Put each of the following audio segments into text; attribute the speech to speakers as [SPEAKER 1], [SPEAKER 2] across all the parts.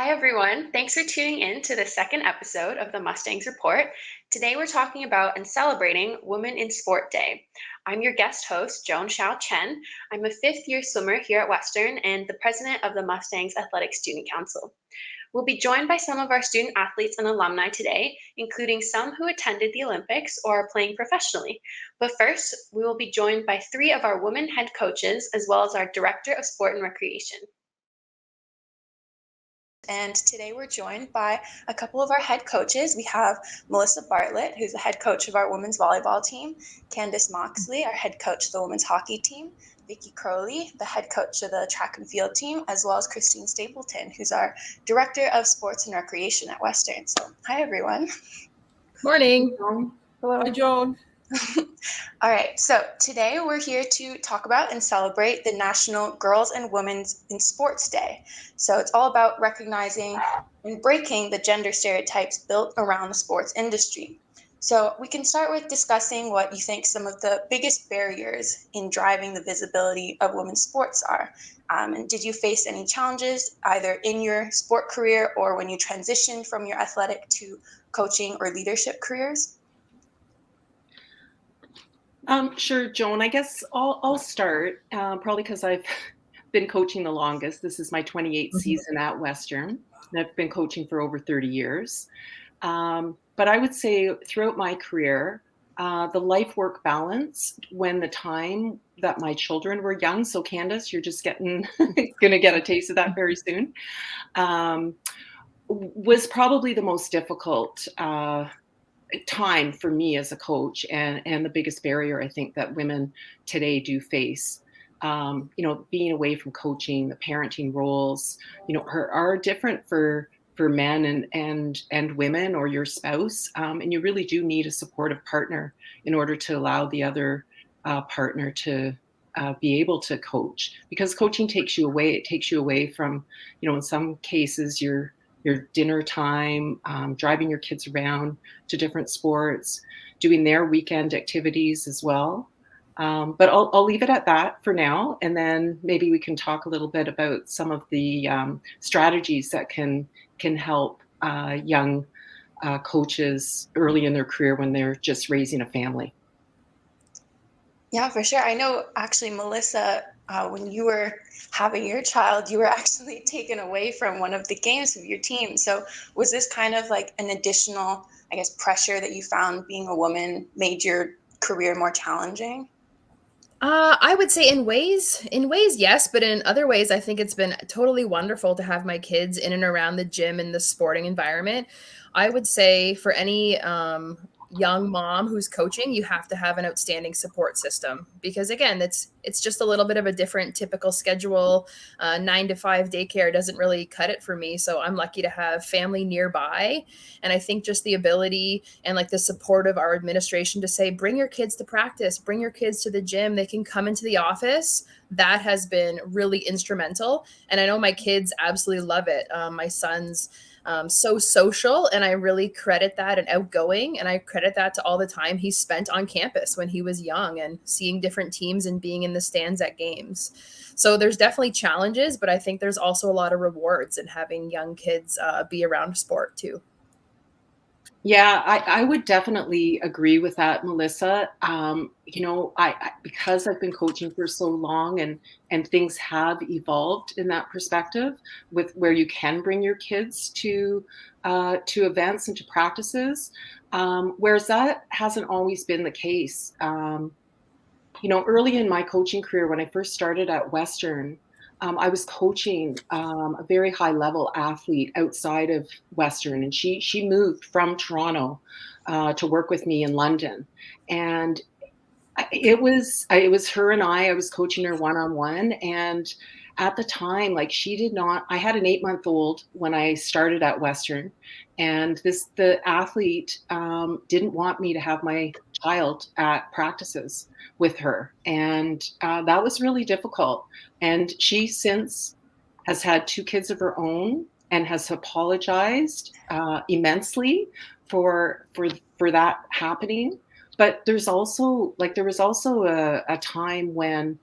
[SPEAKER 1] Hi, everyone. Thanks for tuning in to the second episode of the Mustangs Report. Today, we're talking about and celebrating Women in Sport Day. I'm your guest host, Joan Shiao Chen. I'm a fifth year swimmer here at Western and the president of the Mustangs Athletic Student Council. We'll be joined by some of our student athletes and alumni today, including some who attended the Olympics or are playing professionally. But first, we will be joined by three of our women head coaches, as well as our director of sport and recreation. And today we're joined by a couple of our head coaches. We have Melissa Bartlett, who's the head coach of our women's volleyball team, Candace Moxley, our head coach of the women's hockey team, Vicki Crowley, the head coach of the track and field team, as well as Christine Stapleton, who's our director of sports and recreation at Western. So, hi, everyone.
[SPEAKER 2] Morning.
[SPEAKER 3] Hello.
[SPEAKER 2] Hi, Joan.
[SPEAKER 1] All right, so today we're here to talk about and celebrate the National Girls and Women's in Sports Day. So it's all about recognizing and breaking the gender stereotypes built around the sports industry. So we can start with discussing what you think some of the biggest barriers in driving the visibility of women's sports are. And did you face any challenges either in your sport career or when you transitioned from your athletic to coaching or leadership careers?
[SPEAKER 3] Sure, Joan. I guess I'll start, probably because I've been coaching the longest. This is my 28th season at Western, and I've been coaching for over 30 years. But I would say throughout my career, the life-work balance when the time that my children were young, so Candace, you're just going to get a taste of that very soon, was probably the most difficult time for me as a coach and the biggest barrier I think that women today do face. Being away from coaching, the parenting roles, are different for men and women or your spouse. And you really do need a supportive partner in order to allow the other partner to be able to coach, because coaching takes you away. It takes you away from, in some cases, your dinner time, driving your kids around to different sports, doing their weekend activities as well. But I'll leave it at that for now, and then maybe we can talk a little bit about some of the strategies that can help young coaches early in their career when they're just raising a family.
[SPEAKER 1] Yeah, for sure. I know actually, Melissa, when you were having your child, you were actually taken away from one of the games of your team. So was this kind of like an additional, I guess, pressure that you found being a woman made your career more challenging?
[SPEAKER 2] I would say in ways, yes, but in other ways, I think it's been totally wonderful to have my kids in and around the gym and the sporting environment. I would say for any young mom who's coaching, you have to have an outstanding support system because again, it's just a little bit of a different typical schedule. 9 to 5 daycare doesn't really cut it for me, so I'm lucky to have family nearby. And I think just the ability and like the support of our administration to say, bring your kids to practice, bring your kids to the gym, they can come into the office. That has been really instrumental. And I know my kids absolutely love it. My son's so social, and I really credit that, and outgoing, and I credit that to all the time he spent on campus when he was young and seeing different teams and being in the stands at games. So there's definitely challenges, but I think there's also a lot of rewards in having young kids be around sport too.
[SPEAKER 3] Yeah, I would definitely agree with that, Melissa. Because I've been coaching for so long and things have evolved in that perspective with where you can bring your kids to events and to practices, whereas that hasn't always been the case. Early in my coaching career, when I first started at Western, I was coaching a very high level athlete outside of Western, and she moved from Toronto to work with me in London, and it was her and I was coaching her one-on-one, and at the time, like I had an 8-month-old when I started at Western, and the athlete didn't want me to have my child at practices with her, and that was really difficult. And she since has had 2 kids of her own and has apologized immensely for that happening. But there was also a time when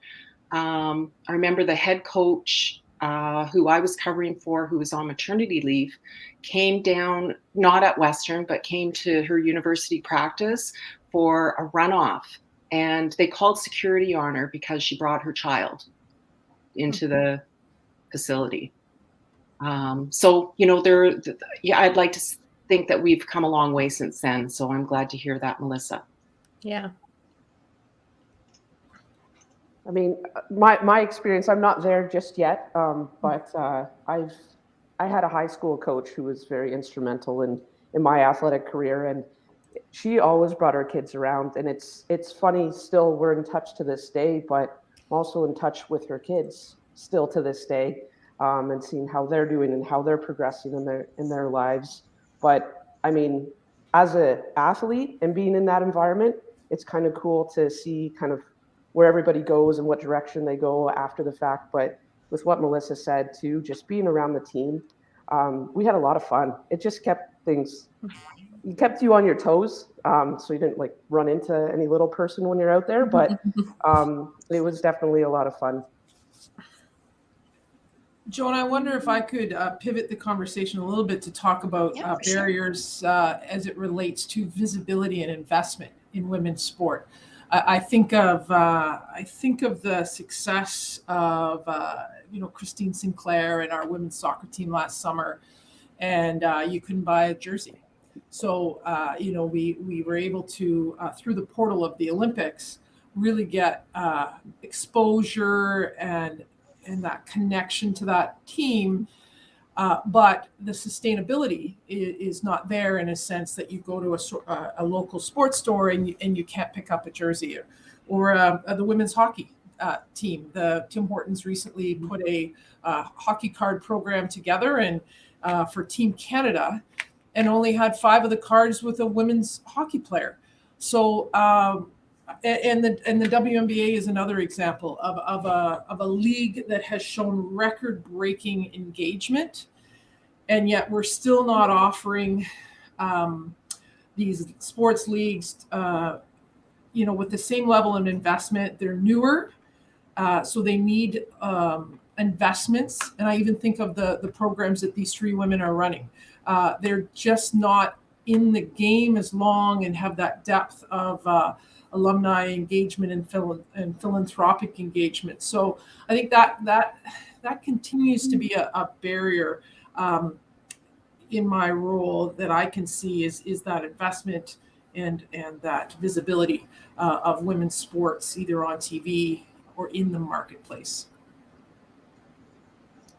[SPEAKER 3] I remember the head coach who I was covering for, who was on maternity leave, came down, not at Western, but came to her university practice for a runoff. And they called security on her because she brought her child into the facility. So, I'd like to think that we've come a long way since then. So I'm glad to hear that, Melissa.
[SPEAKER 2] Yeah.
[SPEAKER 4] I mean, my experience, I'm not there just yet, but I had a high school coach who was very instrumental in my athletic career, and she always brought her kids around. And it's funny, still we're in touch to this day, but I'm also in touch with her kids still to this day, and seeing how they're doing and how they're progressing in their lives. But I mean, as an athlete and being in that environment, it's kind of cool to see kind of where everybody goes and what direction they go after the fact. But with what Melissa said too, just being around the team, we had a lot of fun. It just kept you on your toes, so you didn't like run into any little person when you're out there. But it was definitely a lot of fun.
[SPEAKER 5] Joan, I wonder if I could pivot the conversation a little bit to talk about barriers as it relates to visibility and investment in women's sport. I think of the success of Christine Sinclair and our women's soccer team last summer, and you couldn't buy a jersey. So we were able to through the portal of the Olympics really get exposure and that connection to that team. But the sustainability is not there in a sense that you go to a local sports store and you can't pick up a jersey, or the women's hockey team. The Tim Hortons recently put a hockey card program together and for Team Canada, and only had 5 of the cards with a women's hockey player. So and the WNBA is another example of a league that has shown record-breaking engagement, and yet we're still not offering these sports leagues, with the same level of investment. They're newer, so they need investments. And I even think of the programs that these 3 women are running. They're just not in the game as long and have that depth of alumni engagement and philanthropic engagement. So I think that continues to be a barrier in my role that I can see is that investment and that visibility of women's sports, either on TV or in the marketplace.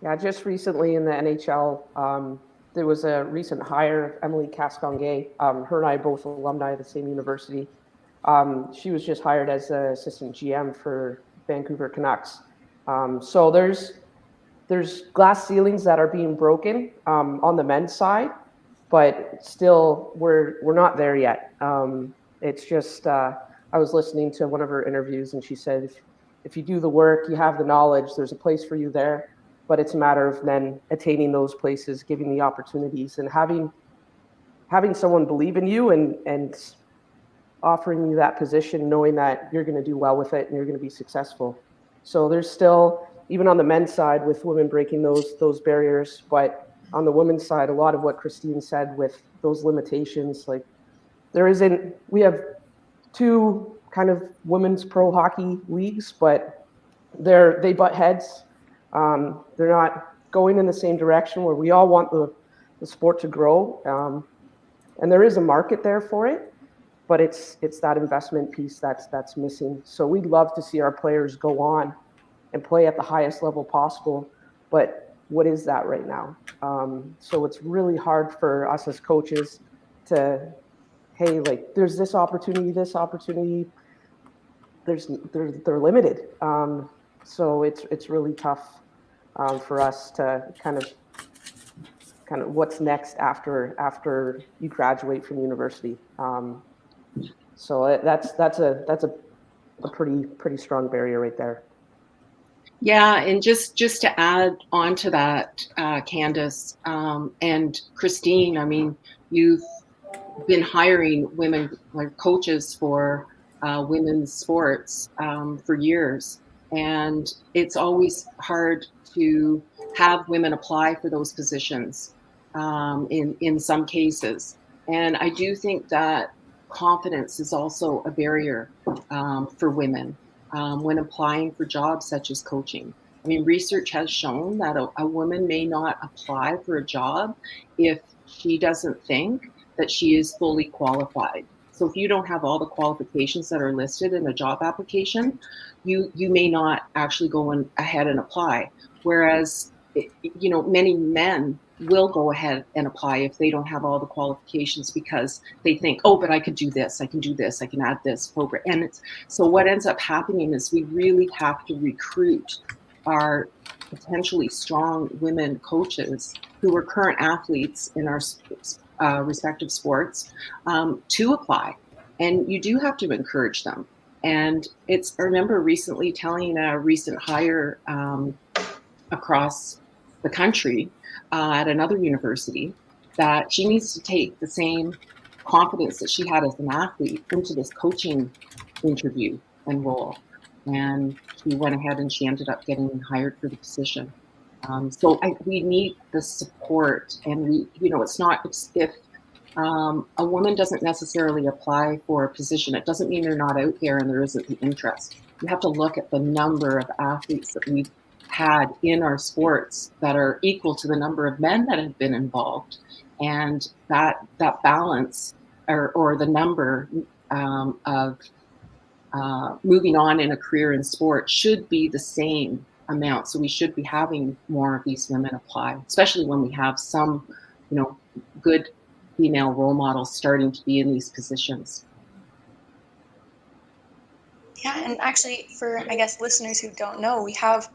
[SPEAKER 4] Yeah, just recently in the NHL, there was a recent hire, Emily Castonguay. Her and I are both alumni of the same university. She was just hired as an assistant GM for Vancouver Canucks. So there's glass ceilings that are being broken on the men's side, but still we're not there yet. It's just I was listening to one of her interviews, and she said if you do the work, you have the knowledge, there's a place for you there. But it's a matter of then attaining those places, giving the opportunities, and having someone believe in you and offering you that position, knowing that you're going to do well with it and you're going to be successful. So there's still, even on the men's side, with women breaking those barriers, but on the women's side, a lot of what Christine said with those limitations, like we have 2 kind of women's pro hockey leagues, but they butt heads. They're not going in the same direction where we all want the sport to grow. And there is a market there for it, but it's that investment piece that's missing. So we'd love to see our players go on and play at the highest level possible, but what is that right now? So it's really hard for us as coaches to, hey, like there's this opportunity, they're limited. So it's really tough for us to kind of what's next after you graduate from university. So that's a pretty strong barrier right there.
[SPEAKER 3] Yeah, and just to add on to that, Candace and Christine, I mean, you've been hiring women like coaches for women's sports for years, and it's always hard to have women apply for those positions in some cases. And I do think that confidence is also a barrier for women when applying for jobs such as coaching. I mean, research has shown that a woman may not apply for a job if she doesn't think that she is fully qualified. So if you don't have all the qualifications that are listed in a job application, you may not actually go ahead and apply. Whereas, many men will go ahead and apply if they don't have all the qualifications because they think, oh, but I could do this, I can do this, I can add this program. And so what ends up happening is we really have to recruit our potentially strong women coaches who are current athletes in our respective sports to apply. And you do have to encourage them. And I remember recently telling a recent hire across the country at another university that she needs to take the same confidence that she had as an athlete into this coaching interview and role. And she went ahead and she ended up getting hired for the position. So we need the support, and it's not if a woman doesn't necessarily apply for a position, it doesn't mean they're not out there and there isn't the interest. You have to look at the number of athletes that we've had in our sports that are equal to the number of men that have been involved, and that balance or the number of moving on in a career in sport should be the same amount. So we should be having more of these women apply, especially when we have some, good female role models starting to be in these positions.
[SPEAKER 1] Yeah, and actually for, I guess, listeners who don't know, we have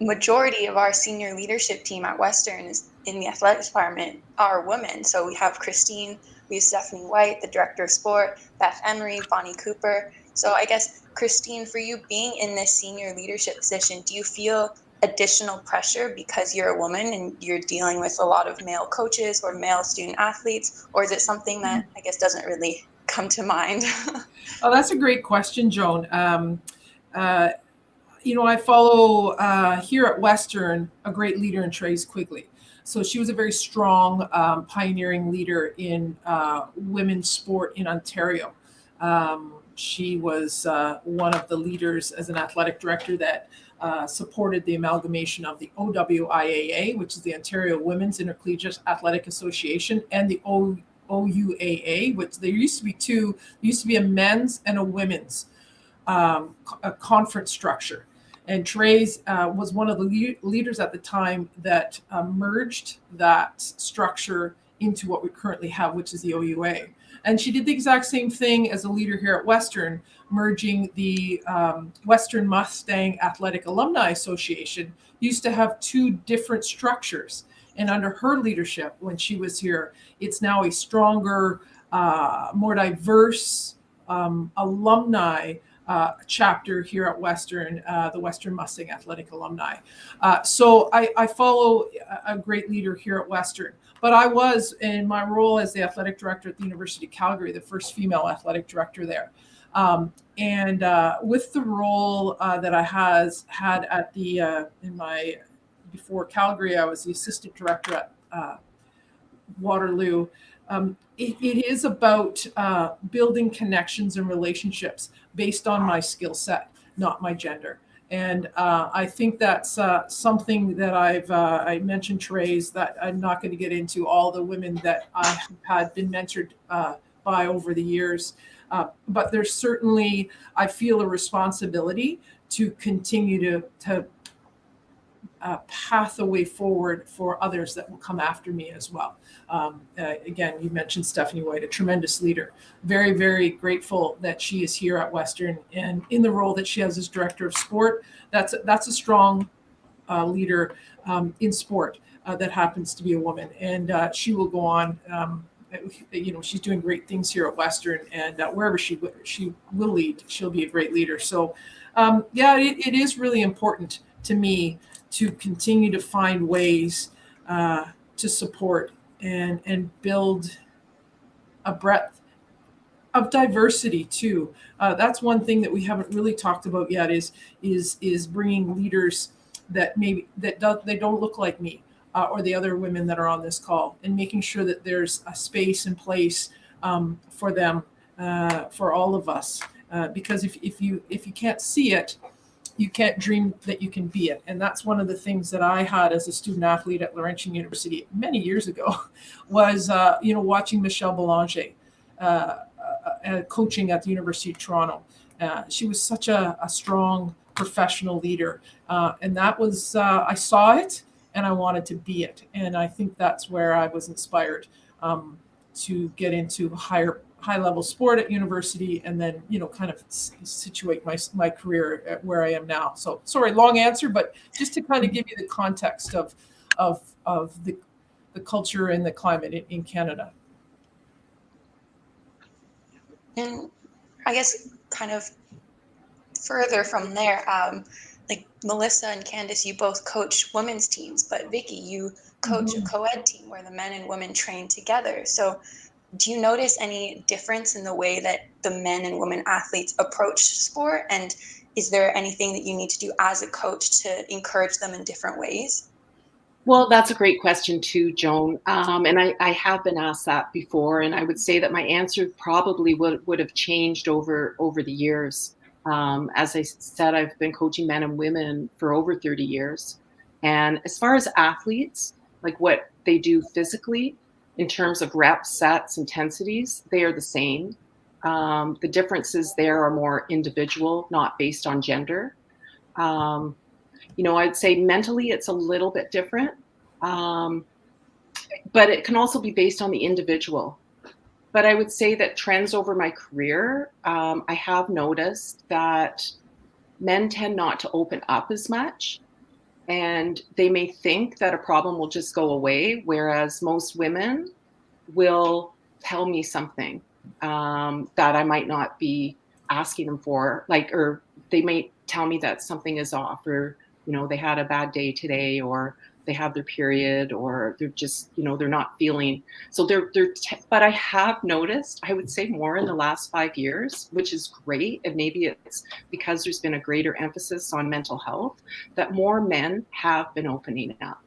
[SPEAKER 1] majority of our senior leadership team at Western is in the athletics department are women. So we have Christine, we have Stephanie White, the director of sport, Beth Emery, Bonnie Cooper. So I guess, Christine, for you being in this senior leadership position, do you feel additional pressure because you're a woman and you're dealing with a lot of male coaches or male student athletes, or is it something that I guess doesn't really come to mind?
[SPEAKER 5] Oh, that's a great question, Joan. I follow here at Western a great leader in Trace Quigley. So she was a very strong, pioneering leader in women's sport in Ontario. She was one of the leaders as an athletic director that supported the amalgamation of the OWIAA, which is the Ontario Women's Intercollegiate Athletic Association, and the OUAA, which there used to be two. There used to be a men's and a women's a conference structure. And Therese was one of the leaders at the time that merged that structure into what we currently have, which is the OUA. And she did the exact same thing as a leader here at Western, merging the Western Mustang Athletic Alumni Association. Used to have two different structures. And under her leadership, when she was here, it's now a stronger, more diverse alumni chapter here at Western, the Western Mustang Athletic Alumni. So I follow a great leader here at Western. But I was, in my role as the athletic director at the University of Calgary, the first female athletic director there. And with the role that I had at the, before Calgary, I was the assistant director at Waterloo. It is about building connections and relationships based on my skill set, not my gender. And I think that's something that I mentioned, Therese, that I'm not going to get into all the women that I had been mentored by over the years. But there's certainly, I feel a responsibility to continue to path a way forward for others that will come after me as well. Again, you mentioned Stephanie White, a tremendous leader. Very, very grateful that she is here at Western and in the role that she has as director of sport. That's a strong leader in sport that happens to be a woman, and she will go on. She's doing great things here at Western, and wherever she will lead, she'll be a great leader. So, it is really important to me to continue to find ways to support and build a breadth of diversity too. That's one thing that we haven't really talked about yet is bringing leaders that they don't look like me or the other women that are on this call, and making sure that there's a space and place for them, for all of us. Because if you can't see it, you can't dream that you can be it. And that's one of the things that I had as a student athlete at Laurentian University many years ago, was watching Michelle Belanger coaching at the University of Toronto. She was such a strong professional leader, and that was I saw it and I wanted to be it. And I think that's where I was inspired to get into high level sport at university, and then kind of situate my career at where I am now. So sorry, long answer, but just to kind of give you the context of the culture and the climate in Canada.
[SPEAKER 1] And I guess kind of further from there, like Melissa and Candace, you both coach women's teams, but Vicky, you coach a co-ed team where the men and women train together. So do you notice any difference in the way that the men and women athletes approach sport? And is there anything that you need to do as a coach to encourage them in different ways?
[SPEAKER 3] Well, that's a great question too, Joan. And I have been asked that before, and I would say that my answer probably would have changed over the years. As I said, I've been coaching men and women for over 30 years. And as far as athletes, like what they do physically, in terms of reps, sets, intensities, they are the same. The differences there are more individual, not based on gender. I'd say mentally it's a little bit different, but it can also be based on the individual. But I would say that trends over my career, I have noticed that men tend not to open up as much, and they may think that a problem will just go away, whereas most women will tell me something that I might not be asking them for, or they may tell me that something is off, or they had a bad day today, or they have their period, or they're just they're not feeling. So but I have noticed, I would say more in the last 5 years, which is great, and maybe it's because there's been a greater emphasis on mental health, that more men have been opening up.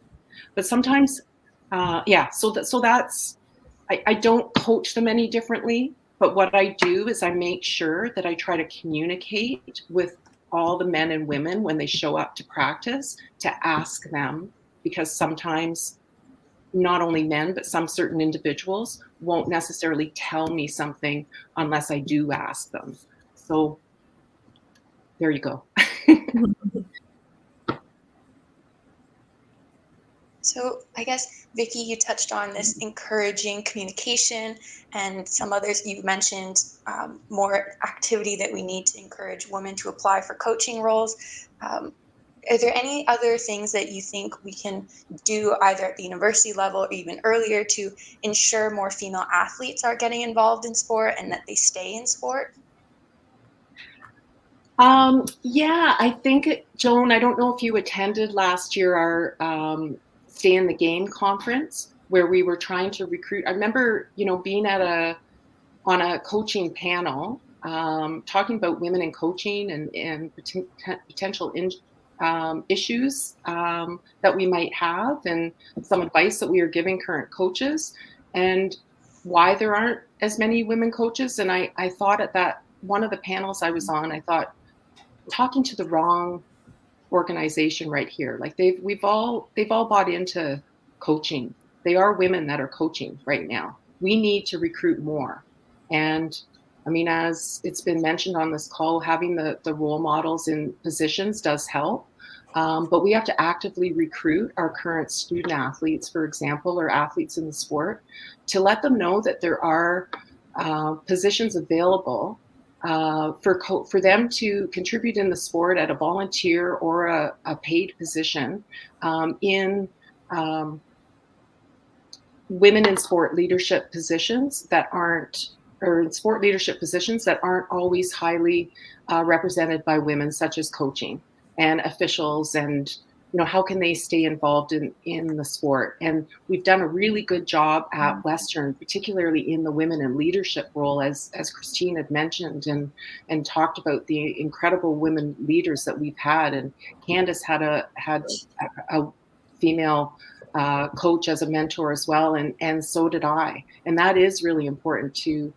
[SPEAKER 3] But sometimes so that's I don't coach them any differently, but what I do is I make sure that I try to communicate with all the men and women when they show up to practice, to ask them, because sometimes not only men, but some certain individuals won't necessarily tell me something unless I do ask them. So there you go.
[SPEAKER 1] So I guess, Vicky, you touched on this encouraging communication, and some others you mentioned more activity that we need to encourage women to apply for coaching roles. Are there any other things that you think we can do either at the university level or even earlier to ensure more female athletes are getting involved in sport and that they stay in sport?
[SPEAKER 3] I think, Joan, I don't know if you attended last year our Stay in the Game conference, where we were trying to recruit. I remember, being on a coaching panel, talking about women in coaching and potential issues that we might have, and some advice that we are giving current coaches, and why there aren't as many women coaches. And I thought at that one of the panels I was on, I thought, talking to the wrong organization right here. Like they've all bought into coaching. They are women that are coaching right now. We need to recruit more. And I mean, as it's been mentioned on this call, having the role models in positions does help. But we have to actively recruit our current student athletes, for example, or athletes in the sport, to let them know that there are positions available for them to contribute in the sport at a volunteer or a paid position in women in sport leadership positions that aren't, or in sport leadership positions that aren't always highly represented by women, such as coaching and officials and how can they stay involved in the sport? And we've done a really good job at Western, particularly in the women in leadership role, as Christine had mentioned, and talked about the incredible women leaders that we've had. And Candace had a female coach as a mentor as well, and so did I. And that is really important to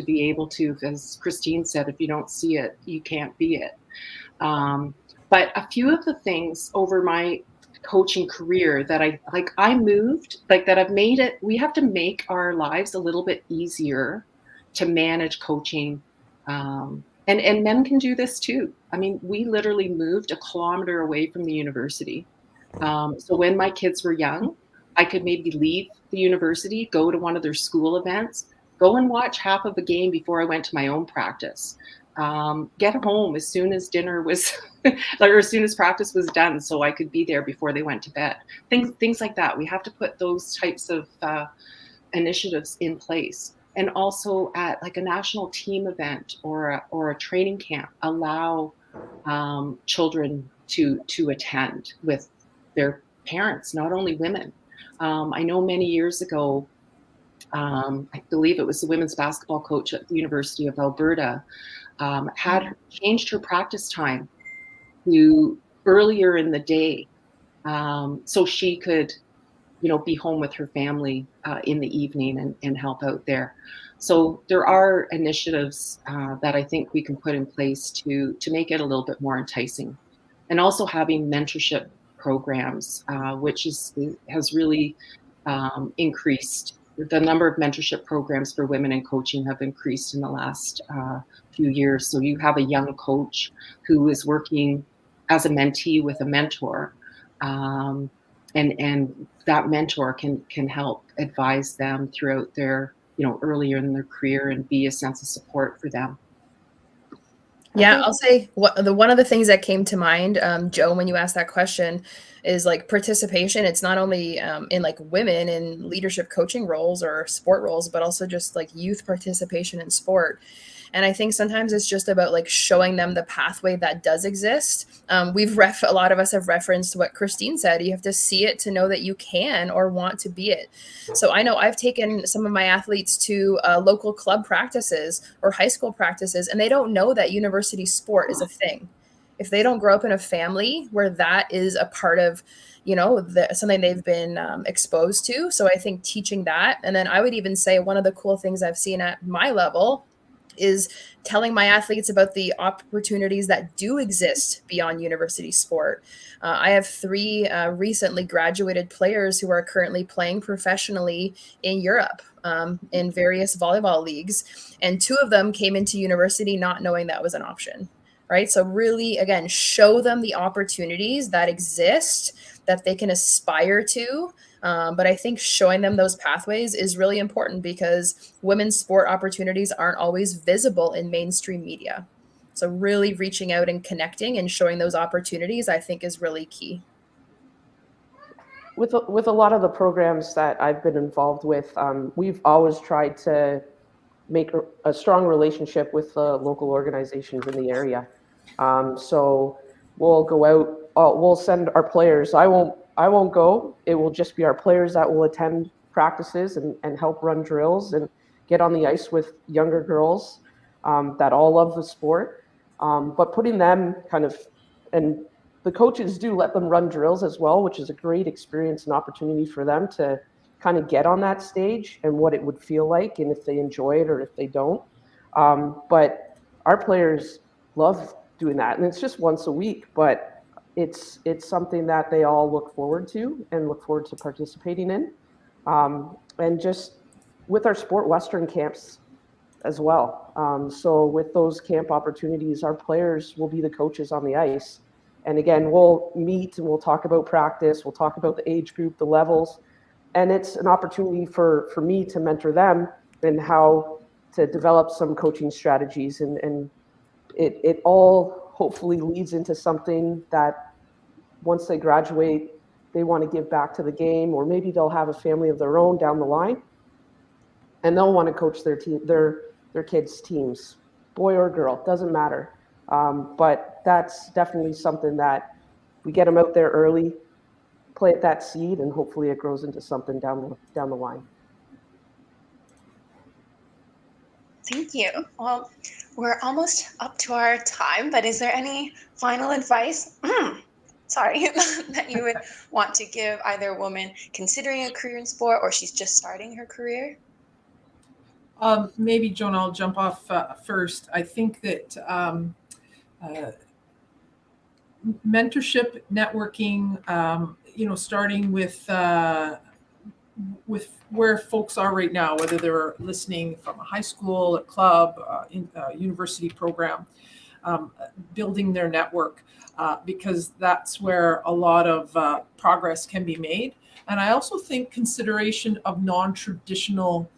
[SPEAKER 3] be able to, as Christine said, if you don't see it, you can't be it. But a few of the things over my coaching career that I've made it, we have to make our lives a little bit easier to manage coaching. And men can do this too. I mean, we literally moved 1 kilometer away from the university. So when my kids were young, I could maybe leave the university, go to one of their school events, go and watch half of a game before I went to my own practice. Get home as soon as dinner was, or as soon as practice was done, so I could be there before they went to bed. Things like that. We have to put those types of initiatives in place. And also at like a national team event or a training camp, allow children to attend with their parents, not only women. I know many years ago, I believe it was the women's basketball coach at the University of Alberta, had changed her practice time to earlier in the day, so she could, be home with her family in the evening and help out there. So there are initiatives that I think we can put in place to make it a little bit more enticing, and also having mentorship programs, which has really increased. The number of mentorship programs for women in coaching have increased in the last few years. So you have a young coach who is working as a mentee with a mentor, and that mentor can help advise them throughout their, earlier in their career, and be a sense of support for them.
[SPEAKER 2] Yeah, I'll say one of the things that came to mind, Joe, when you asked that question, is like participation. It's not only in like women in leadership coaching roles or sport roles, but also just like youth participation in sport. And I think sometimes it's just about like showing them the pathway that does exist. A lot of us have referenced what Christine said. You have to see it to know that you can or want to be it. So I know I've taken some of my athletes to local club practices or high school practices, and they don't know that university sport is a thing. If they don't grow up in a family where that is a part of, something they've been exposed to. So I think teaching that. And then I would even say one of the cool things I've seen at my level is telling my athletes about the opportunities that do exist beyond university sport. I have 3 recently graduated players who are currently playing professionally in Europe in various volleyball leagues. And 2 of them came into university not knowing that was an option, right? So really, again, show them the opportunities that exist that they can aspire to. But I think showing them those pathways is really important, because women's sport opportunities aren't always visible in mainstream media. So really reaching out and connecting and showing those opportunities, I think, is really key.
[SPEAKER 4] With a lot of the programs that I've been involved with, we've always tried to make a strong relationship with the local organizations in the area. So we'll go out, we'll send our players. I won't go. It will just be our players that will attend practices and help run drills and get on the ice with younger girls that all love the sport. But putting them and the coaches do let them run drills as well, which is a great experience and opportunity for them to kind of get on that stage and what it would feel like, and if they enjoy it or if they don't. But our players love doing that, and it's just once a week, but it's something that they all look forward to and look forward to participating in. And just with our Sport Western camps as well. So with those camp opportunities, our players will be the coaches on the ice. And again, we'll meet and we'll talk about practice, we'll talk about the age group, the levels, and it's an opportunity for me to mentor them and how to develop some coaching strategies. And it all hopefully leads into something that once they graduate, they want to give back to the game, or maybe they'll have a family of their own down the line, and they'll want to coach their team, their kids' teams, boy or girl, doesn't matter. But that's definitely something that we get them out there early, plant that seed, and hopefully it grows into something down the line.
[SPEAKER 1] Thank you. Well, we're almost up to our time, but is there any final advice, sorry, that you would want to give either a woman considering a career in sport or she's just starting her career?
[SPEAKER 5] Maybe, Joan, I'll jump off first. I think that mentorship, networking, starting with where folks are right now, whether they're listening from a high school, a club, in a university program, building their network, because that's where a lot of progress can be made. And I also think consideration of non-traditional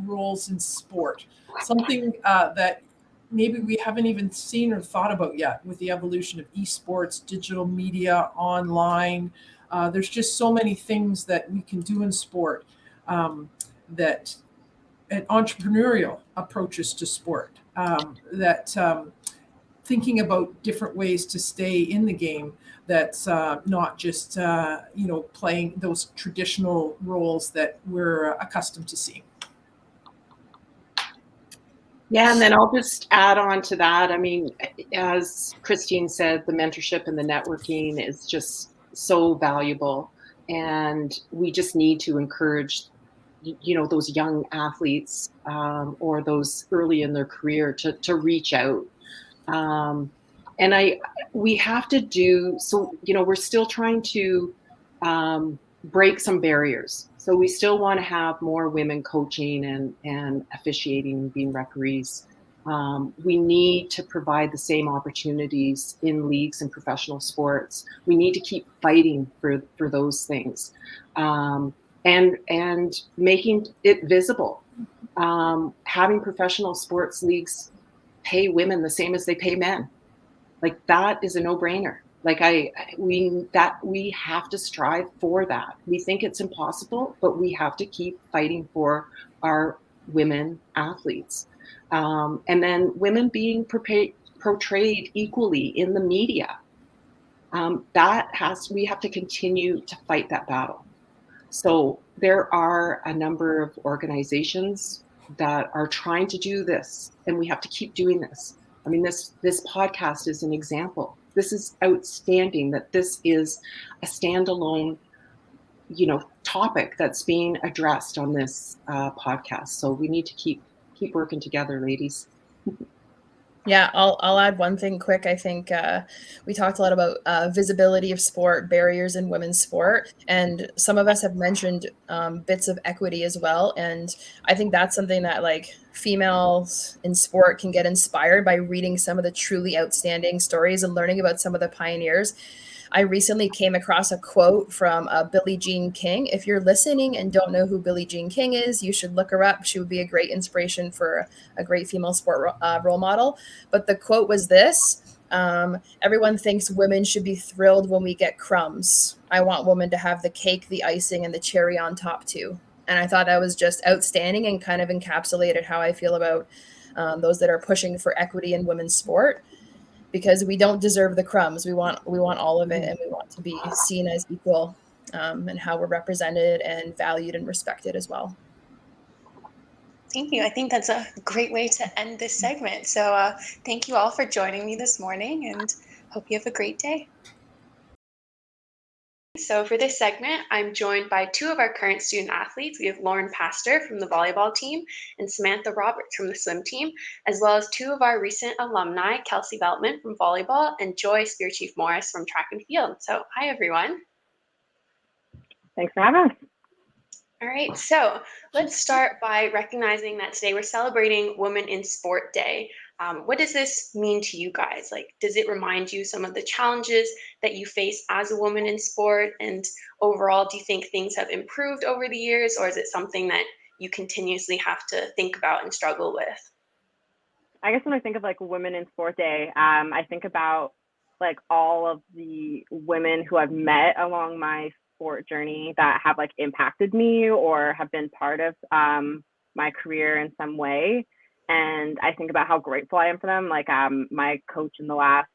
[SPEAKER 5] roles in sport, something that maybe we haven't even seen or thought about yet with the evolution of esports, digital media, online. There's just so many things that we can do in sport, that and entrepreneurial approaches to sport, thinking about different ways to stay in the game, that's not just playing those traditional roles that we're accustomed to seeing.
[SPEAKER 3] Yeah, and then I'll just add on to that. I mean, as Christine said, the mentorship and the networking is just so valuable, and we just need to encourage, those young athletes or those early in their career to reach out. And we have to do so. We're still trying to break some barriers. So we still want to have more women coaching and officiating and being referees. We need to provide the same opportunities in leagues and professional sports. We need to keep fighting for those things, and making it visible. Having professional sports leagues pay women the same as they pay men. Like, that is a no-brainer. Like, we have to strive for that. We think it's impossible, but we have to keep fighting for our women athletes. And then women being portrayed equally in the media. We have to continue to fight that battle. So there are a number of organizations that are trying to do this, and we have to keep doing this. I mean, this podcast is an example. This is outstanding that this is a standalone, topic that's being addressed on this podcast. So we need to keep working together, ladies.
[SPEAKER 2] Yeah, I'll add one thing quick. I think we talked a lot about visibility of sport, barriers in women's sport, and some of us have mentioned bits of equity as well. And I think that's something that, like, females in sport can get inspired by reading some of the truly outstanding stories and learning about some of the pioneers. I recently came across a quote from Billie Jean King. If you're listening and don't know who Billie Jean King is, you should look her up. She would be a great inspiration for a great female sport role model. But the quote was this: everyone thinks women should be thrilled when we get crumbs. I want women to have the cake, the icing, and the cherry on top too. And I thought that was just outstanding and kind of encapsulated how I feel about those that are pushing for equity in women's sport. Because we don't deserve the crumbs. We want all of it, and we want to be seen as equal, and how we're represented and valued and respected as well.
[SPEAKER 1] Thank you. I think that's a great way to end this segment. So thank you all for joining me this morning, and hope you have a great day. So for this segment, I'm joined by two of our current student athletes. We have Lauren Pastor from the volleyball team and Samantha Roberts from the swim team, as well as two of our recent alumni, Kelsey Veltman from volleyball and Joy Spear Chief Morris from track and field. So hi, everyone.
[SPEAKER 6] Thanks for having us.
[SPEAKER 1] All right, so let's start by recognizing that today we're celebrating Women in Sport Day. What does this mean to you guys? Like, does it remind you some of the challenges that you face as a woman in sport? And overall, do you think things have improved over the years, or is it something that you continuously have to think about and struggle with?
[SPEAKER 6] I guess when I think of like Women in Sport Day, I think about like all of the women who I've met along my sport journey that have like impacted me or have been part of my career in some way. And I think about how grateful I am for them. Like my coach in the last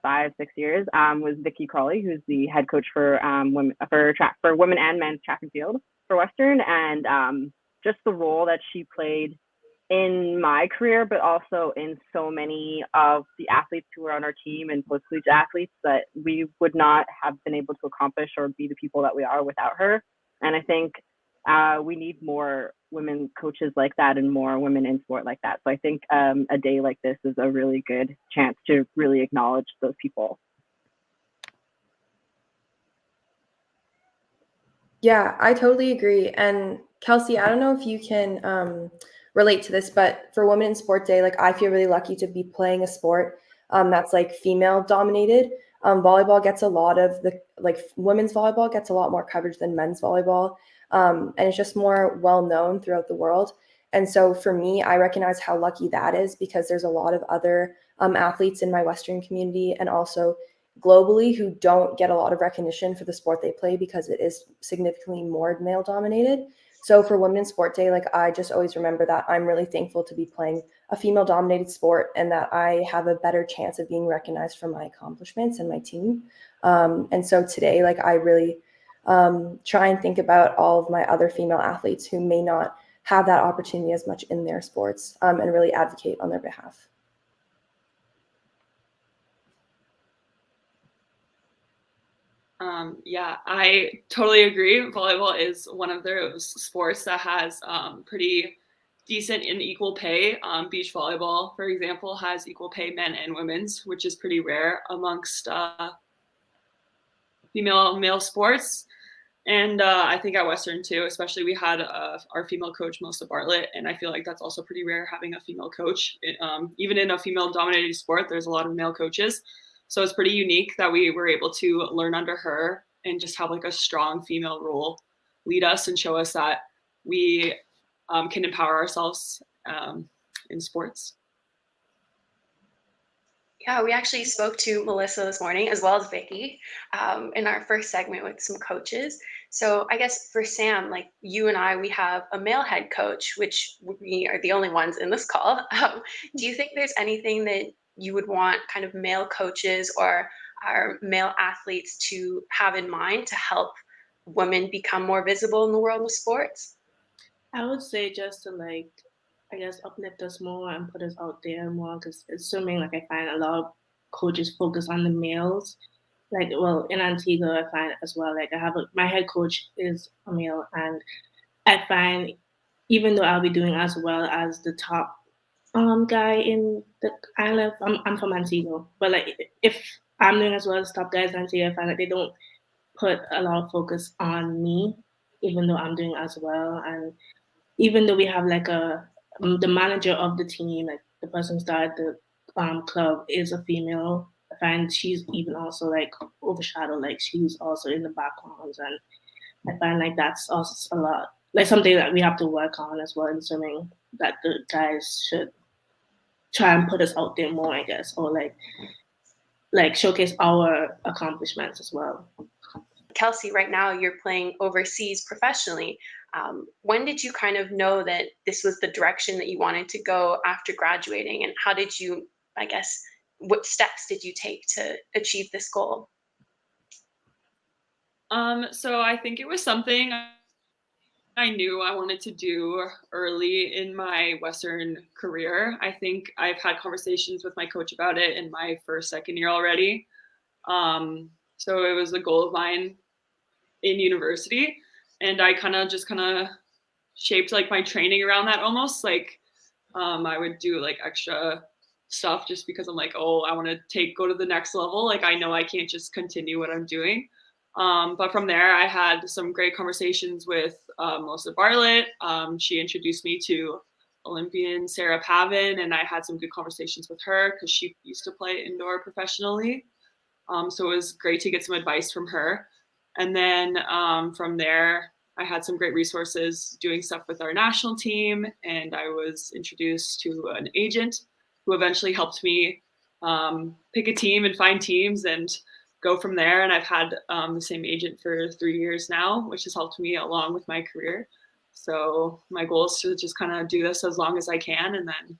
[SPEAKER 6] 5, 6 years was Vicky Crawley, who's the head coach for women and men's track and field for Western, and just the role that she played in my career, but also in so many of the athletes who were on our team and post-collegiate athletes, that we would not have been able to accomplish or be the people that we are without her. And I think we need more women coaches like that and more women in sport like that. So I think a day like this is a really good chance to really acknowledge those people.
[SPEAKER 7] Yeah, I totally agree. And Kelsey, I don't know if you can relate to this, but for Women in Sport Day, like I feel really lucky to be playing a sport that's like female dominated. Volleyball gets a lot of women's volleyball gets a lot more coverage than men's volleyball. And it's just more well known throughout the world. And so for me, I recognize how lucky that is, because there's a lot of other athletes in my Western community and also globally who don't get a lot of recognition for the sport they play because it is significantly more male dominated. So for Women's Sport Day, like I just always remember that I'm really thankful to be playing a female dominated sport and that I have a better chance of being recognized for my accomplishments and my team. And so today, like I really try and think about all of my other female athletes who may not have that opportunity as much in their sports and really advocate on their behalf.
[SPEAKER 8] Yeah, I totally agree. Volleyball is one of those sports that has pretty decent and equal pay. Beach volleyball, for example, has equal pay men and women's, which is pretty rare amongst male sports. And I think at Western too, especially we had our female coach, Melissa Bartlett, and I feel like that's also pretty rare having a female coach. Even in a female-dominated sport, there's a lot of male coaches. So it's pretty unique that we were able to learn under her and just have like a strong female role lead us and show us that we can empower ourselves in sports.
[SPEAKER 1] Yeah, we actually spoke to Melissa this morning as well as Vicky in our first segment with some coaches. So I guess for Sam, like you and I, we have a male head coach, which we are the only ones in this call. Do you think there's anything that you would want kind of male coaches or our male athletes to have in mind to help women become more visible in the world of sports?
[SPEAKER 9] I would say just to I guess uplift us more and put us out there more, because assuming I find a lot of coaches focus on the males. In Antigua, I find as well, I have my head coach is a male, and I find even though I'll be doing as well as the top guy in the island, I'm from Antigua, but if I'm doing as well as top guys in Antigua, I find they don't put a lot of focus on me, even though I'm doing as well. And even though we have the manager of the team, the person who started the club is a female, I find she's even also overshadowed, she's also in the backgrounds, and I find that's also a lot, something that we have to work on as well, in swimming, that the guys should try and put us out there more, I guess, or showcase our accomplishments as well.
[SPEAKER 1] Kelsey, right now you're playing overseas professionally. When did you kind of know that this was the direction that you wanted to go after graduating? And how did you, I guess, what steps did you take to achieve this goal?
[SPEAKER 8] So I think it was something I knew I wanted to do early in my Western career. I think I've had conversations with my coach about it in my second year already. So it was a goal of mine in university, and I kind of shaped my training around that almost. I would do extra stuff just because I'm I want to go to the next level. I know I can't just continue what I'm doing. But from there, I had some great conversations with Melissa Bartlett. She introduced me to Olympian Sarah Pavin, and I had some good conversations with her because she used to play indoor professionally. So it was great to get some advice from her. And then from there, I had some great resources doing stuff with our national team, and I was introduced to an agent who eventually helped me pick a team and find teams and go from there. And I've had the same agent for 3 years now, which has helped me along with my career. So my goal is to just kind of do this as long as I can and then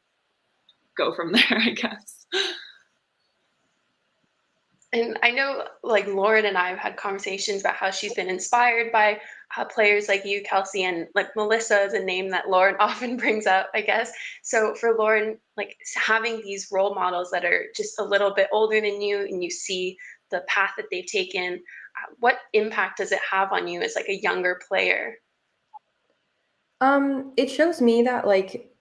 [SPEAKER 8] go from there, I guess.
[SPEAKER 1] And I know, like, Lauren and I have had conversations about how she's been inspired by players like you, Kelsey, and like Melissa is a name that Lauren often brings up, I guess. So for Lauren, like having these role models that are just a little bit older than you, and you see the path that they've taken, what impact does it have on you as like a younger player?
[SPEAKER 7] It shows me that like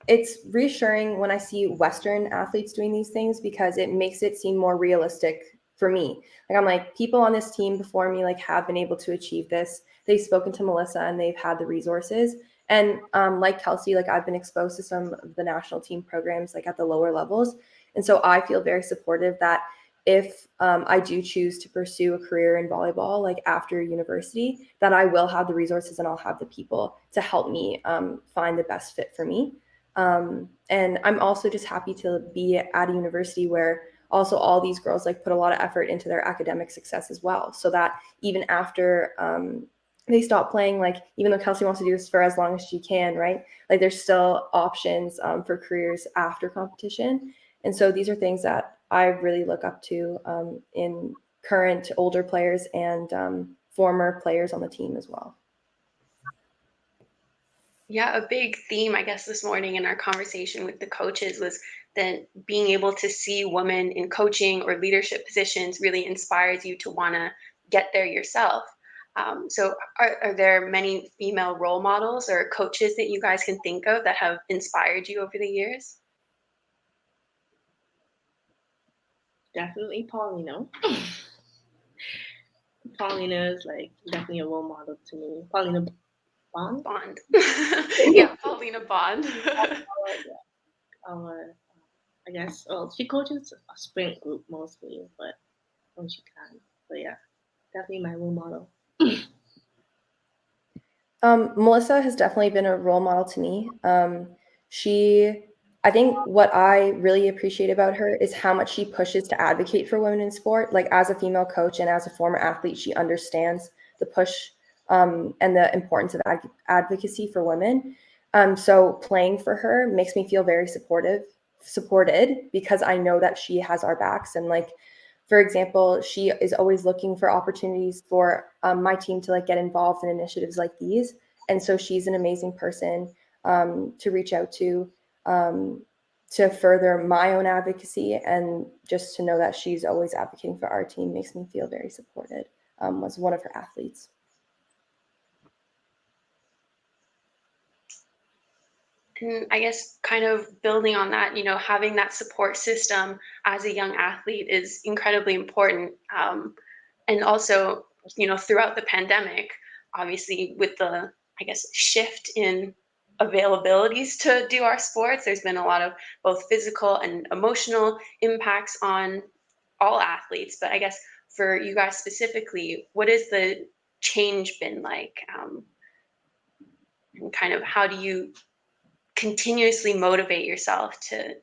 [SPEAKER 7] it's reassuring when I see Western athletes doing these things because it makes it seem more realistic for me. Like I'm like, people on this team before me like have been able to achieve this. They've spoken to Melissa and they've had the resources. And like Kelsey, like I've been exposed to some of the national team programs like at the lower levels. And so I feel very supportive that if I do choose to pursue a career in volleyball, like after university, that I will have the resources and I'll have the people to help me find the best fit for me. And I'm also just happy to be at a university where also all these girls like put a lot of effort into their academic success as well. So that even after they stop playing, like even though Kelsey wants to do this for as long as she can, right? Like there's still options for careers after competition. And so these are things that I really look up to in current older players and former players on the team as well.
[SPEAKER 1] Yeah, a big theme, I guess, this morning in our conversation with the coaches was that being able to see women in coaching or leadership positions really inspires you to want to get there yourself. So, are there many female role models or coaches that you guys can think of that have inspired you over the years?
[SPEAKER 9] Definitely Paulina. Paulina is like definitely a role model to me. Paulina Bond.
[SPEAKER 1] Bond. Yeah, Paulina Bond.
[SPEAKER 9] I guess, well, she coaches a sprint group mostly, but when she can. But yeah, definitely my role model.
[SPEAKER 7] Melissa has definitely been a role model to me. I think what I really appreciate about her is how much she pushes to advocate for women in sport. Like as a female coach and as a former athlete, she understands the push and the importance of advocacy for women. So playing for her makes me feel very supported because I know that she has our backs. And like, for example, she is always looking for opportunities for my team to like get involved in initiatives like these. And so she's an amazing person to reach out to further my own advocacy, and just to know that she's always advocating for our team makes me feel very supported as one of her athletes.
[SPEAKER 1] And I guess kind of building on that, having that support system as a young athlete is incredibly important. And also, throughout the pandemic, obviously with the, I guess, shift in availabilities to do our sports, there's been a lot of both physical and emotional impacts on all athletes. But I guess for you guys specifically, what has the change been like? And kind of how do you continuously motivate yourself to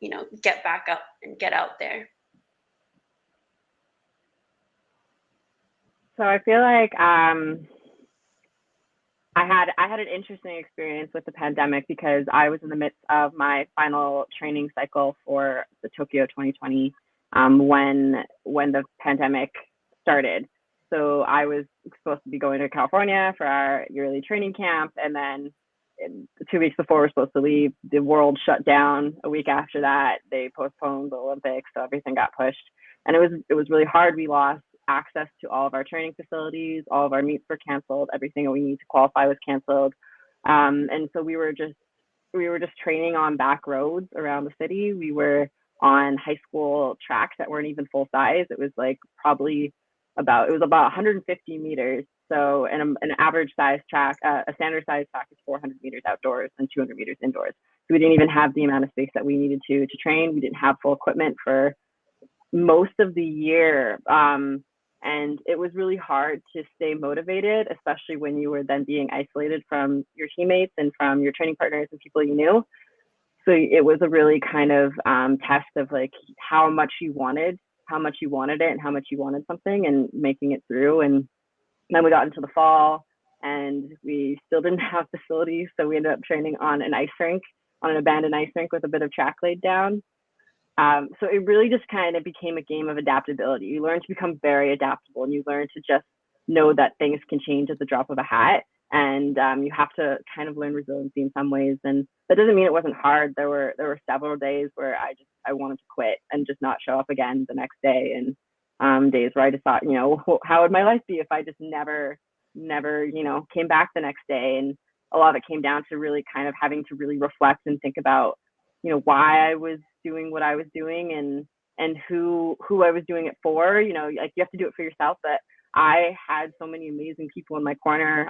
[SPEAKER 1] get back up and get out there?
[SPEAKER 6] So I feel like I had an interesting experience with the pandemic because I was in the midst of my final training cycle for the Tokyo 2020 when the pandemic started. So I was supposed to be going to California for our yearly training camp, and then 2 weeks before we're supposed to leave, the world shut down. A week after that, they postponed the Olympics, so everything got pushed, and it was really hard. We lost access to all of our training facilities. All of our meets were canceled. Everything that we need to qualify was canceled, and so we were just training on back roads around the city. We were on high school tracks that weren't even full size. It was like about 150 meters. So an average size track, a standard size track is 400 meters outdoors and 200 meters indoors. So we didn't even have the amount of space that we needed to train. We didn't have full equipment for most of the year. And it was really hard to stay motivated, especially when you were then being isolated from your teammates and from your training partners and people you knew. So it was a really kind of test of like how much you wanted it and how much you wanted something and making it through. And then we got into the fall and we still didn't have facilities. So we ended up training on an abandoned ice rink with a bit of track laid down. So it really just kind of became a game of adaptability. You learn to become very adaptable, and you learn to just know that things can change at the drop of a hat. And you have to kind of learn resiliency in some ways. And that doesn't mean it wasn't hard. There were several days where I wanted to quit and just not show up again the next day. And days where I just thought, how would my life be if I just never, came back the next day? And a lot of it came down to really kind of having to really reflect and think about, why I was doing what I was doing and who I was doing it for. Like you have to do it for yourself, but I had so many amazing people in my corner.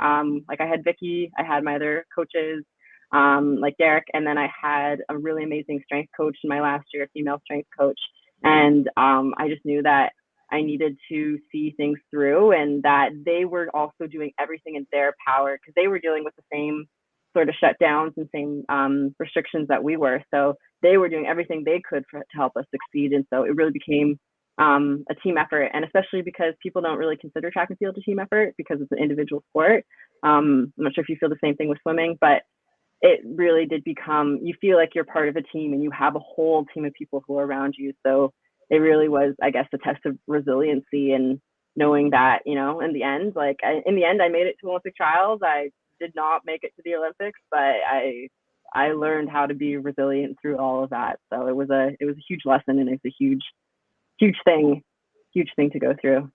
[SPEAKER 6] Like I had Vicky, I had my other coaches, like Derek, and then I had a really amazing strength coach in my last year, a female strength coach. And I just knew that I needed to see things through, and that they were also doing everything in their power because they were dealing with the same sort of shutdowns and same restrictions that we were. So they were doing everything they could to help us succeed. And so it really became a team effort, and especially because people don't really consider track and field a team effort because it's an individual sport. I'm not sure if you feel the same thing with swimming, but it really did become, you feel like you're part of a team and you have a whole team of people who are around you. So it really was, I guess, a test of resiliency and knowing that, in the end, I made it to Olympic trials. I did not make it to the Olympics, but I learned how to be resilient through all of that. So it was a huge lesson, and it's a huge thing to go through.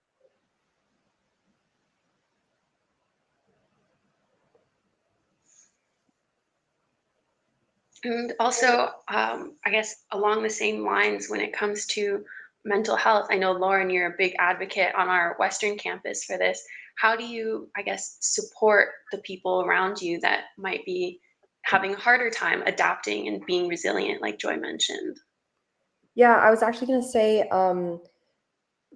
[SPEAKER 1] And also, I guess along the same lines, when it comes to mental health, I know, Lauren, you're a big advocate on our Western campus for this. How do you, I guess, support the people around you that might be having a harder time adapting and being resilient, like Joy mentioned?
[SPEAKER 7] Yeah, I was actually going to say,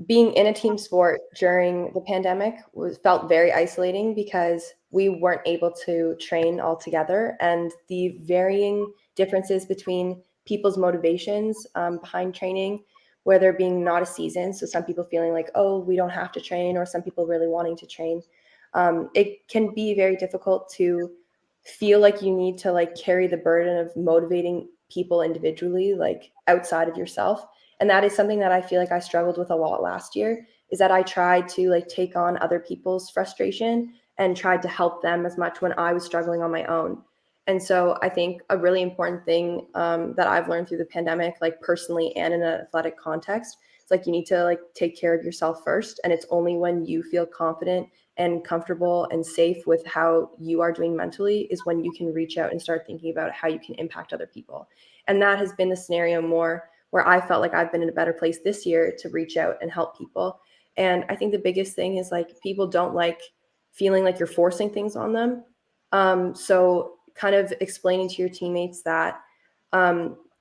[SPEAKER 7] being in a team sport during the pandemic felt very isolating because we weren't able to train all together, and the varying differences between people's motivations behind training, where there being not a season. So some people feeling like, oh, we don't have to train, or some people really wanting to train. It can be very difficult to feel like you need to like carry the burden of motivating people individually, like outside of yourself. And that is something that I feel like I struggled with a lot last year, is that I tried to like take on other people's frustration and tried to help them as much when I was struggling on my own. And so I think a really important thing that I've learned through the pandemic, like personally and in an athletic context, it's like you need to like take care of yourself first. And it's only when you feel confident and comfortable and safe with how you are doing mentally is when you can reach out and start thinking about how you can impact other people. And that has been the scenario more where I felt like I've been in a better place this year to reach out and help people. And I think the biggest thing is like people don't like feeling like you're forcing things on them. So kind of explaining to your teammates that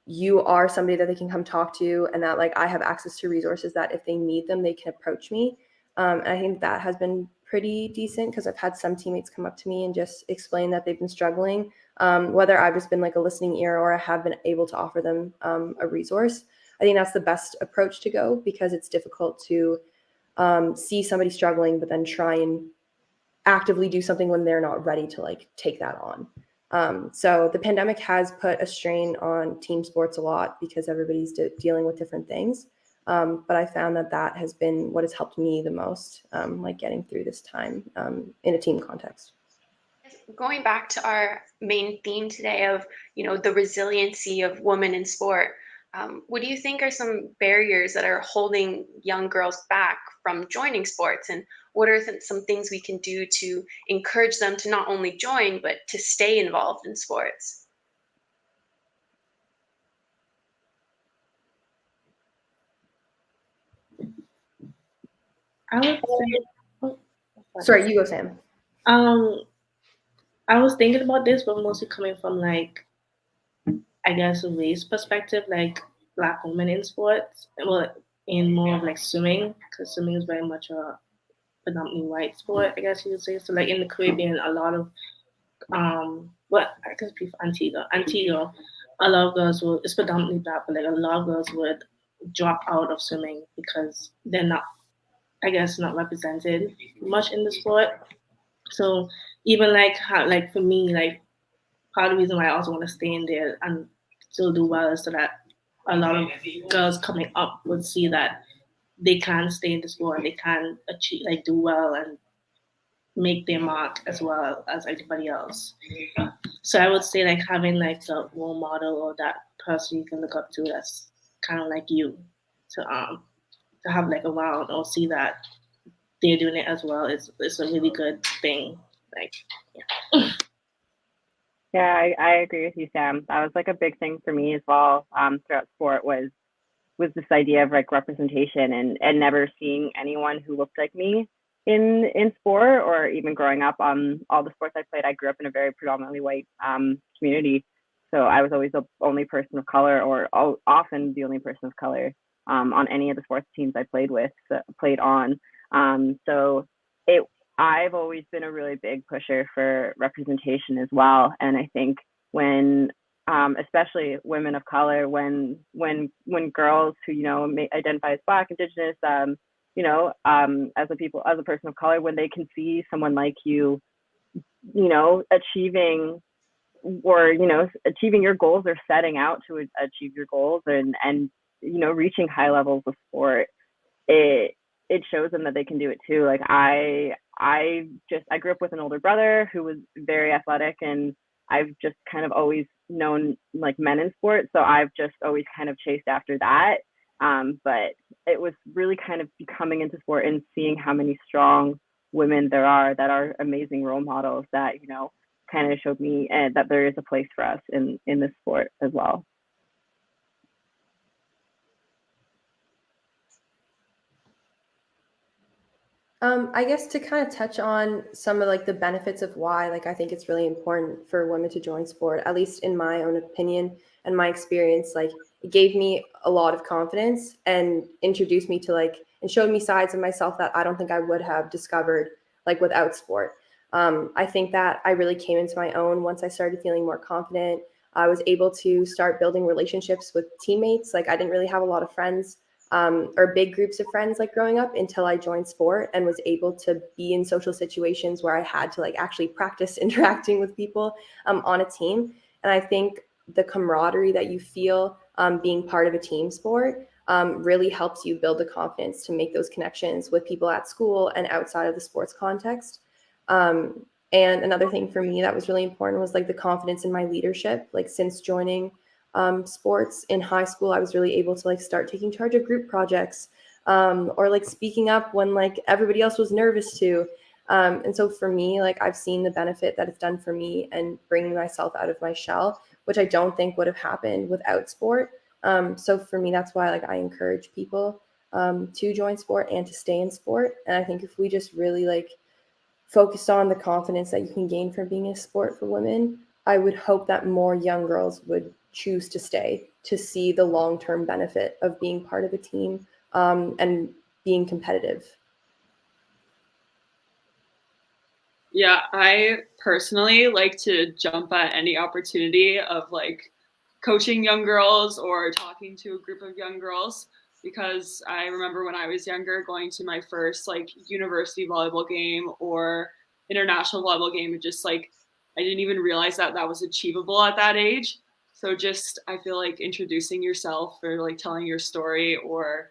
[SPEAKER 7] you are somebody that they can come talk to, and that like I have access to resources that if they need them, they can approach me. And I think that has been pretty decent because I've had some teammates come up to me and just explain that they've been struggling, whether I've just been like a listening ear or I have been able to offer them a resource. I think that's the best approach to go, because it's difficult to see somebody struggling, but then try and actively do something when they're not ready to like take that on. So the pandemic has put a strain on team sports a lot because everybody's dealing with different things. But I found that has been what has helped me the most, like getting through this time in a team context.
[SPEAKER 1] Going back to our main theme today of, the resiliency of women in sport, what do you think are some barriers that are holding young girls back from joining sports? And what are some things we can do to encourage them to not only join, but to stay involved in sports?
[SPEAKER 9] I would say,
[SPEAKER 7] Sorry, you go, Sam.
[SPEAKER 9] I was thinking about this, but mostly coming from like, I guess, a race perspective, like Black women in sports, well, in more of like swimming, because swimming is very much a predominantly white sport, I guess you would say. So like in the Caribbean, a lot of, I guess Antigua, a lot of girls will, it's predominantly Black, but like a lot of girls would drop out of swimming because they're not, I guess, not represented much in the sport. So even like how, like for me, like part of the reason why I also want to stay in there and still do well is so that a lot of girls coming up would see that they can stay in the sport and they can achieve, like, do well and make their mark as well as everybody else. So I would say like having like a role model or that person you can look up to that's kind of like you to have like around or see that they're doing it as well is a really good thing. Like, yeah.
[SPEAKER 6] Yeah, I agree with you, Sam. That was like a big thing for me as well, throughout sport was this idea of like representation and never seeing anyone who looked like me in sport or even growing up on all the sports I played. I grew up in a very predominantly white community, so I was always the only person of color, or often the only person of color on any of the sports teams I played on. So I've always been a really big pusher for representation as well, and I think when especially women of color, when girls who may identify as Black, Indigenous, as a person of color, when they can see someone like you, achieving your goals or setting out to achieve your goals and reaching high levels of sport, it shows them that they can do it too. Like I grew up with an older brother who was very athletic, and I've just kind of always known like men in sports, so I've just always kind of chased after that. But it was really kind of coming into sport and seeing how many strong women there are that are amazing role models that kind of showed me that there is a place for us in this sport as well.
[SPEAKER 7] I guess to kind of touch on some of like the benefits of why, like, I think it's really important for women to join sport, at least in my own opinion and my experience. Like, it gave me a lot of confidence and introduced me to and showed me sides of myself that I don't think I would have discovered like without sport. I think that I really came into my own once I started feeling more confident. I was able to start building relationships with teammates. Like, I didn't really have a lot of friends or big groups of friends like growing up until I joined sport and was able to be in social situations where I had to like actually practice interacting with people on a team. And I think the camaraderie that you feel being part of a team sport really helps you build the confidence to make those connections with people at school and outside of the sports context. And another thing for me that was really important was like the confidence in my leadership. Like, since joining sports in high school, I was really able to like start taking charge of group projects or like speaking up when like everybody else was nervous to. And so for me, like, I've seen the benefit that it's done for me and bringing myself out of my shell, which I don't think would have happened without sport. So for me, that's why like I encourage people to join sport and to stay in sport. And I think if we just really like focused on the confidence that you can gain from being in sport for women, I would hope that more young girls would choose to stay to see the long-term benefit of being part of a team and being competitive.
[SPEAKER 8] Yeah, I personally like to jump at any opportunity of like coaching young girls or talking to a group of young girls, because I remember when I was younger going to my first like university volleyball game or international volleyball game, and just like I didn't even realize that that was achievable at that age. So just I feel like introducing yourself or like telling your story, or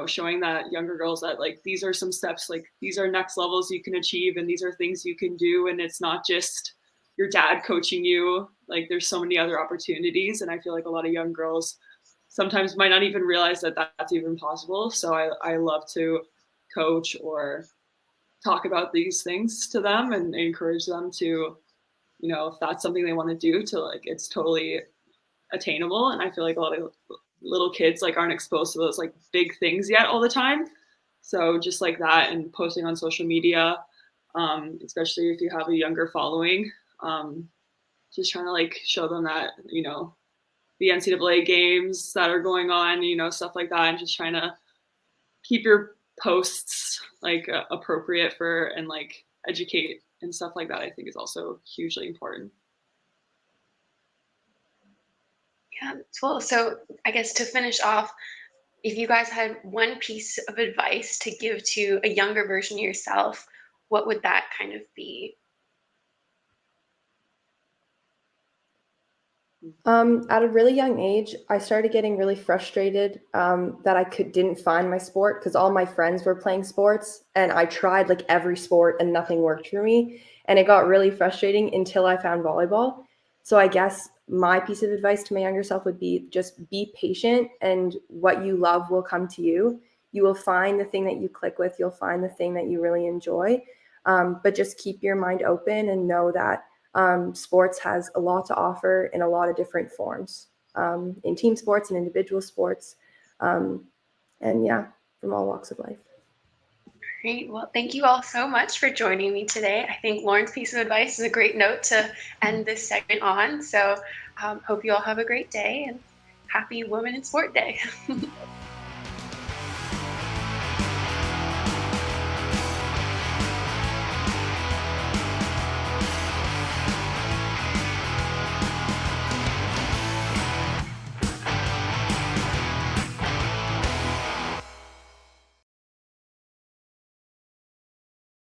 [SPEAKER 8] showing that younger girls that like these are some steps, like these are next levels you can achieve and these are things you can do, and it's not just your dad coaching you. Like, there's so many other opportunities, and I feel like a lot of young girls sometimes might not even realize that that's even possible. So I love to coach or talk about these things to them and encourage them to, if that's something they want to do, to like, it's totally attainable. And I feel like a lot of little kids like aren't exposed to those like big things yet all the time. So just like that, and posting on social media, especially if you have a younger following, just trying to like show them that, the NCAA games that are going on, stuff like that, and just trying to keep your posts like appropriate for and like educate and stuff like that, I think is also hugely important.
[SPEAKER 1] Yeah, cool. So I guess to finish off, if you guys had one piece of advice to give to a younger version of yourself, what would that kind of be?
[SPEAKER 7] At a really young age, I started getting really frustrated that I didn't find my sport because all my friends were playing sports and I tried like every sport and nothing worked for me. And it got really frustrating until I found volleyball. So I guess my piece of advice to my younger self would be just be patient and what you love will come to you. You will find the thing that you click with. You'll find the thing that you really enjoy. But just keep your mind open and know that sports has a lot to offer in a lot of different forms, in team sports and individual sports. And yeah, from all walks of life.
[SPEAKER 1] Great. Well, thank you all so much for joining me today. I think Lauren's piece of advice is a great note to end this segment on. So hope you all have a great day and happy Women in Sport Day.